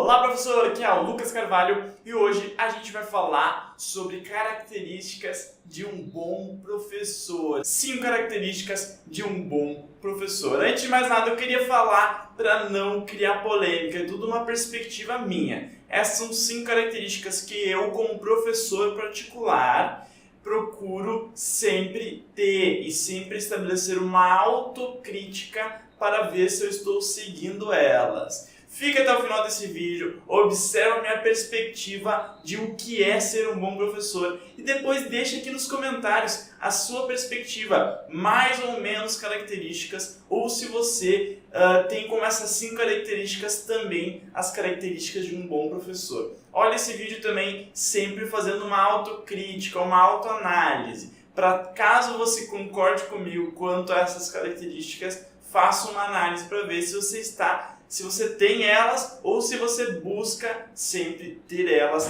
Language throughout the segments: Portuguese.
Olá, professor! Aqui é o Lucas Carvalho e hoje a gente vai falar sobre características de um bom professor. 5 características de um bom professor. Antes de mais nada, eu queria falar para não criar polêmica, é tudo uma perspectiva minha. Essas são 5 características que eu, como professor particular, procuro sempre ter e sempre estabelecer uma autocrítica para ver se eu estou seguindo elas. Fica até o final desse vídeo, observa a minha perspectiva de o que é ser um bom professor e depois deixa aqui nos comentários a sua perspectiva, mais ou menos características, ou se você tem como essas 5 características também as características de um bom professor. Olha esse vídeo também sempre fazendo uma autocrítica, uma autoanálise, para caso você concorde comigo quanto a essas características, faça uma análise para ver se você tem elas ou se você busca sempre ter elas.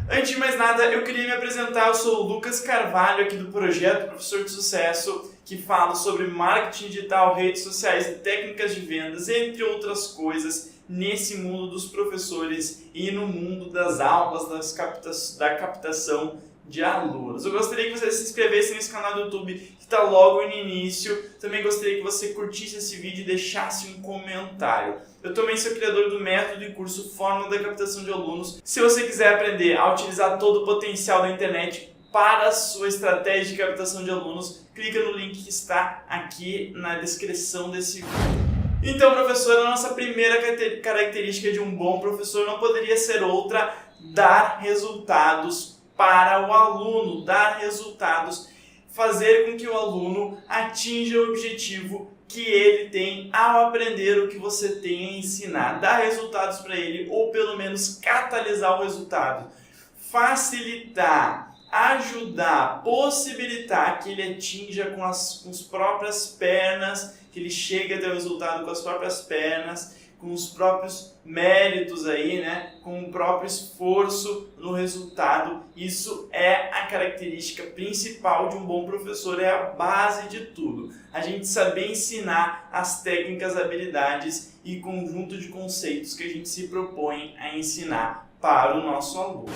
Antes de mais nada, eu queria me apresentar. Eu sou o Lucas Carvalho, aqui do projeto Professor de Sucesso, que fala sobre marketing digital, redes sociais e técnicas de vendas, entre outras coisas, nesse mundo dos professores e no mundo das aulas, da captação de alunos. Eu gostaria que você se inscrevesse nesse canal do YouTube que está logo no início. Também gostaria que você curtisse esse vídeo e deixasse um comentário. Eu também sou criador do método e curso Fórmula da Captação de Alunos. Se você quiser aprender a utilizar todo o potencial da internet para a sua estratégia de captação de alunos, clica no link que está aqui na descrição desse vídeo. Então, professor, a nossa primeira característica de um bom professor não poderia ser outra: dar resultados para o aluno, dar resultados, fazer com que o aluno atinja o objetivo que ele tem ao aprender o que você tem a ensinar, dar resultados para ele, ou pelo menos catalisar o resultado, facilitar, ajudar, possibilitar que ele atinja com as próprias pernas, que ele chegue até o resultado com as próprias pernas, com os próprios méritos aí, né? Com o próprio esforço no resultado. Isso é a característica principal de um bom professor, é a base de tudo. A gente saber ensinar as técnicas, habilidades e conjunto de conceitos que a gente se propõe a ensinar para o nosso aluno.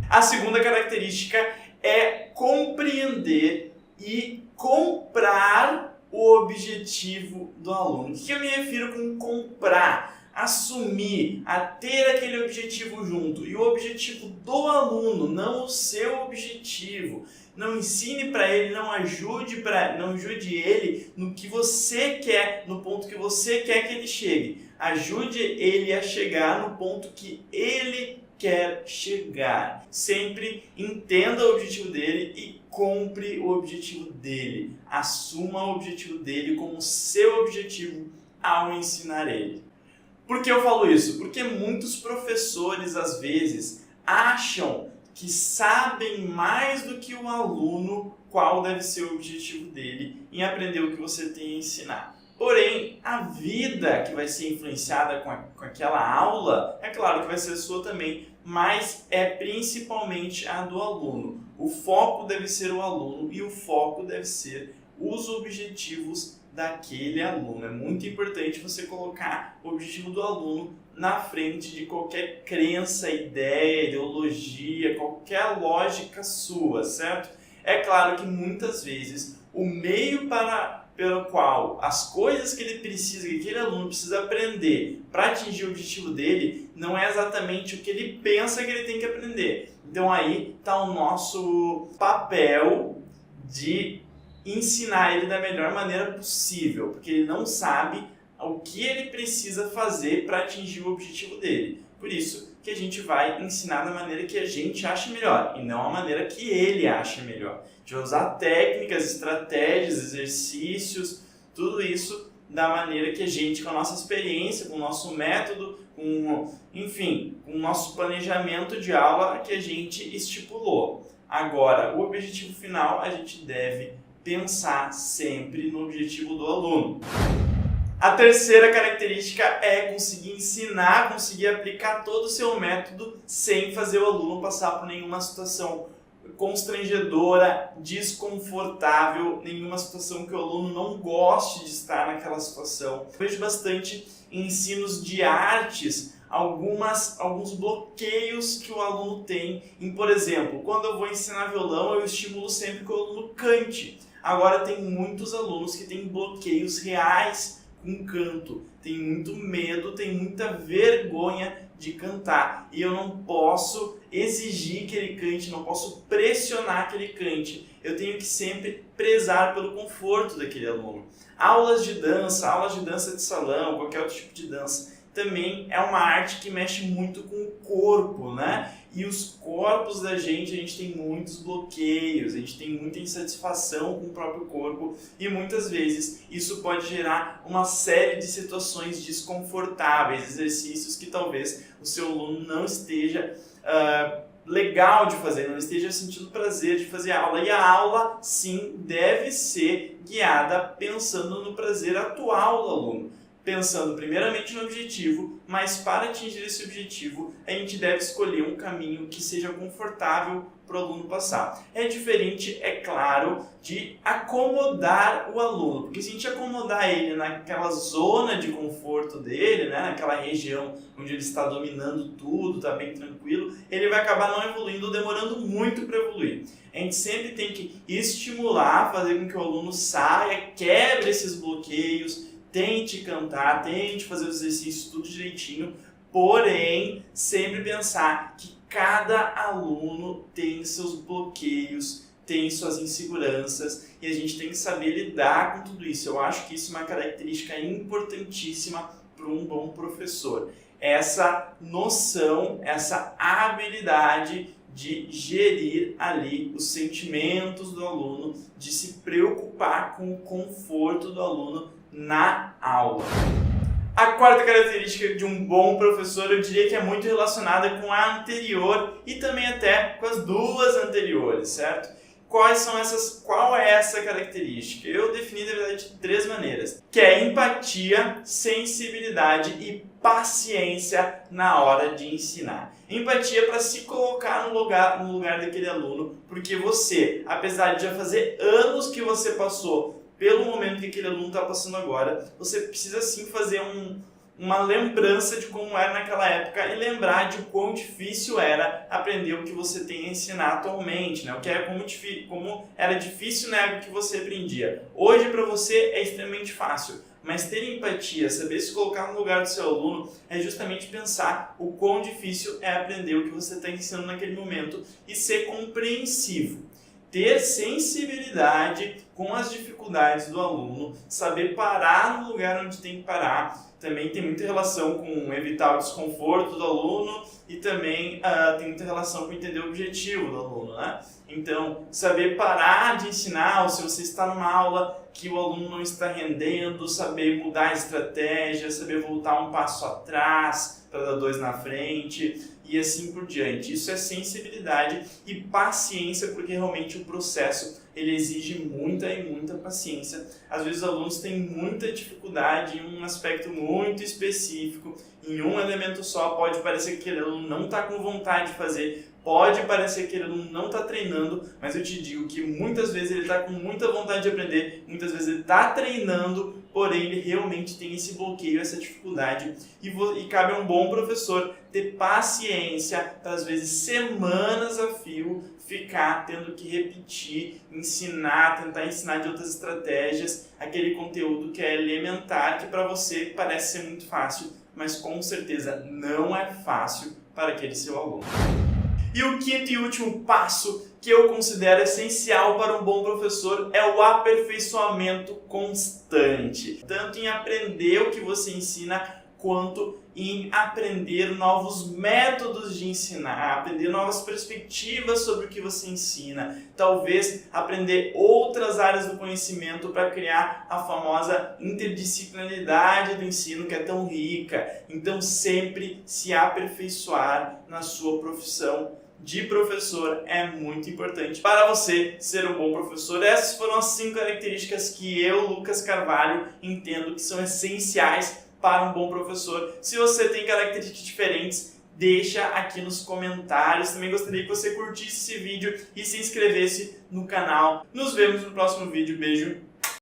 A segunda característica é compreender e comprar o objetivo do aluno. O que eu me refiro com comprar? Assumir, a ter aquele objetivo junto. E o objetivo do aluno, não o seu objetivo. Não ensine para ele, não ajude ele no que você quer, no ponto que você quer que ele chegue. Ajude ele a chegar no ponto que ele quer chegar. Sempre entenda o objetivo dele e compre o objetivo dele. Assuma o objetivo dele como seu objetivo ao ensinar ele. Por que eu falo isso? Porque muitos professores, às vezes, acham que sabem mais do que o aluno qual deve ser o objetivo dele em aprender o que você tem a ensinar. Porém, a vida que vai ser influenciada com aquela aula, é claro que vai ser a sua também, mas é principalmente a do aluno. O foco deve ser o aluno e o foco deve ser os objetivos daquele aluno. É muito importante você colocar o objetivo do aluno na frente de qualquer crença, ideia, ideologia, qualquer lógica sua, certo? É claro que muitas vezes o meio pelo qual as coisas que ele precisa, que aquele aluno precisa aprender para atingir o objetivo dele, não é exatamente o que ele pensa que ele tem que aprender. Então aí está o nosso papel de ensinar ele da melhor maneira possível, porque ele não sabe o que ele precisa fazer para atingir o objetivo dele. Por isso que a gente vai ensinar da maneira que a gente acha melhor e não a maneira que ele acha melhor. De usar técnicas, estratégias, exercícios, tudo isso da maneira que a gente, com a nossa experiência, com o nosso método, com o nosso planejamento de aula que a gente estipulou. Agora, o objetivo final, a gente deve pensar sempre no objetivo do aluno. A terceira característica é conseguir ensinar, conseguir aplicar todo o seu método sem fazer o aluno passar por nenhuma situação constrangedora, desconfortável, nenhuma situação que o aluno não goste de estar naquela situação. Eu vejo bastante ensinos de artes alguns bloqueios que o aluno tem em, por exemplo, quando eu vou ensinar violão, eu estimulo sempre que o aluno cante. Agora tem muitos alunos que têm bloqueios reais com canto, tem muito medo, tem muita vergonha de cantar, e eu não posso exigir que ele cante, não posso pressionar que ele cante. Eu tenho que sempre prezar pelo conforto daquele aluno. Aulas de dança de salão, qualquer outro tipo de dança, também é uma arte que mexe muito com o corpo, né? E os corpos da gente, a gente tem muitos bloqueios, a gente tem muita insatisfação com o próprio corpo e muitas vezes isso pode gerar uma série de situações desconfortáveis, exercícios que talvez o seu aluno não esteja legal de fazer, não esteja sentindo prazer de fazer a aula. E a aula, sim, deve ser guiada pensando no prazer atual do aluno. Pensando primeiramente no objetivo, mas para atingir esse objetivo, a gente deve escolher um caminho que seja confortável para o aluno passar. É diferente, é claro, de acomodar o aluno, porque se a gente acomodar ele naquela zona de conforto dele, né, naquela região onde ele está dominando tudo, está bem tranquilo, ele vai acabar não evoluindo, demorando muito para evoluir. A gente sempre tem que estimular, fazer com que o aluno saia, quebre esses bloqueios, tente cantar, tente fazer os exercícios tudo direitinho, porém, sempre pensar que cada aluno tem seus bloqueios, tem suas inseguranças e a gente tem que saber lidar com tudo isso. Eu acho que isso é uma característica importantíssima para um bom professor. Essa noção, essa habilidade de gerir ali os sentimentos do aluno, de se preocupar com o conforto do aluno na aula. A quarta característica de um bom professor, eu diria que é muito relacionada com a anterior e também até com as duas anteriores, certo? Qual é essa característica? Eu defini, na verdade, de 3 maneiras, que é empatia, sensibilidade e paciência na hora de ensinar. Empatia para se colocar no lugar daquele aluno, porque você, apesar de já fazer anos que você passou pelo momento que aquele aluno está passando agora, você precisa sim fazer uma lembrança de como era naquela época e lembrar de quão difícil era aprender o que você tem a ensinar atualmente, né? Como era difícil na época que você aprendia. Hoje para você é extremamente fácil, mas ter empatia, saber se colocar no lugar do seu aluno é justamente pensar o quão difícil é aprender o que você está ensinando naquele momento e ser compreensivo. Ter sensibilidade com as dificuldades do aluno, saber parar no lugar onde tem que parar, também tem muita relação com evitar o desconforto do aluno e também tem muita relação com entender o objetivo do aluno, né? Então, saber parar de ensinar, ou se você está numa aula que o aluno não está rendendo, saber mudar a estratégia, saber voltar um passo atrás para dar 2 na frente e assim por diante. Isso é sensibilidade e paciência, porque realmente o processo ele exige muita paciência. Às vezes os alunos têm muita dificuldade em um aspecto muito específico, em um elemento só, pode parecer que aquele aluno não está com vontade de fazer, pode parecer que ele não está treinando, mas eu te digo que muitas vezes ele está com muita vontade de aprender, muitas vezes ele está treinando, porém ele realmente tem esse bloqueio, essa dificuldade. E cabe a um bom professor ter paciência para, às vezes, semanas a fio, ficar tendo que repetir, ensinar, tentar ensinar de outras estratégias, aquele conteúdo que é elementar, que para você parece ser muito fácil, mas com certeza não é fácil para aquele seu aluno. E o quinto e último passo que eu considero essencial para um bom professor é o aperfeiçoamento constante. Tanto em aprender o que você ensina, quanto em aprender novos métodos de ensinar, aprender novas perspectivas sobre o que você ensina, talvez aprender outras áreas do conhecimento para criar a famosa interdisciplinaridade do ensino que é tão rica. Então sempre se aperfeiçoar na sua profissão de professor é muito importante para você ser um bom professor. Essas foram as 5 características que eu, Lucas Carvalho, entendo que são essenciais para um bom professor. Se você tem características diferentes, deixa aqui nos comentários. Também gostaria que você curtisse esse vídeo e se inscrevesse no canal. Nos vemos no próximo vídeo. Beijo!